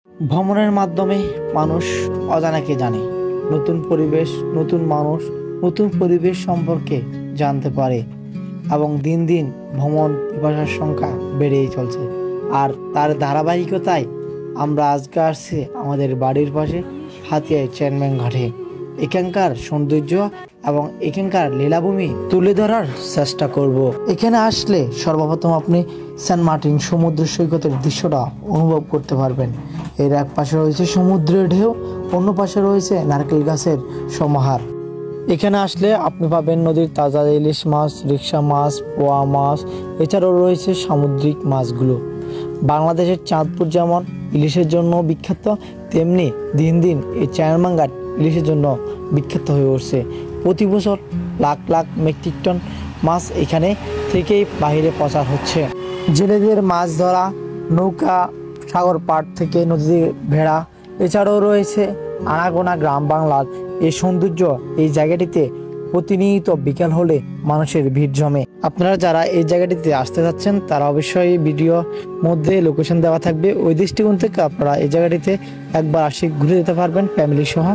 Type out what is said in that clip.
ভ্রমণের মাধ্যমে মানুষ অজানাকে জানে, নতুন পরিবেশ, নতুন মানুষ, নতুন পরিবেশ সম্পর্কে জানতে পারে এবং দিন দিন ভ্রমণ পিপাসার সংখ্যা বেড়েই চলছে। আর তার ধারাবাহিকতায় আমরা আজকে আসছি আমাদের বাড়ির পাশে হাতিয়ায় চেয়ারম্যান ঘাটে। এখানকার সৌন্দর্য এবং এখানকার লীলাভূমি তুলে ধরার চেষ্টা করব। এখানে আসলে সর্বপ্রথম আপনি সেন্ট মার্টিন সমুদ্র সৈকতের দৃশ্যটা অনুভব করতে পারবেন। এর এক পাশে রয়েছে সমুদ্রের ঢেউ, অন্য পাশে রয়েছে নারকেল গাছের সমাহার। এখানে আসলে আপনি পাবেন নদীর তাজা ইলিশ মাছ, রিকশা মাছ, পোয়া মাছ, এছাড়াও রয়েছে সামুদ্রিক মাছগুলো। বাংলাদেশের চাঁদপুর যেমন ইলিশের জন্য বিখ্যাত, তেমনি দিন দিন এই চেয়ারম্যান ঘাট ইলিশের জন্য বিখ্যাত হয়ে উঠছে। প্রতি বছর লাখ লাখ মেট্রিক টন মাছ এখানে থেকেই বাহিরে প্রচার হচ্ছে। জেলেদের মাছ ধরা, নৌকা, সাগর পাড় থেকে নদীতে ভেড়া, এছাড়াও রয়েছে আনাগোনা গ্রাম বাংলার এই সৌন্দর্য। এই জায়গাটিতে প্রতিনিয়ত বিকাল হলে মানুষের ভিড় জমে। আপনারা যারা এই জায়গাটিতে আসতে যাচ্ছেন তারা অবশ্যই ভিডিও মধ্যে লোকেশন দেওয়া থাকবে, ওই দৃষ্টিকোণ থেকে আপনারা এই জায়গাটিতে একবার আসি ঘুরে যেতে পারবেন ফ্যামিলি সহ।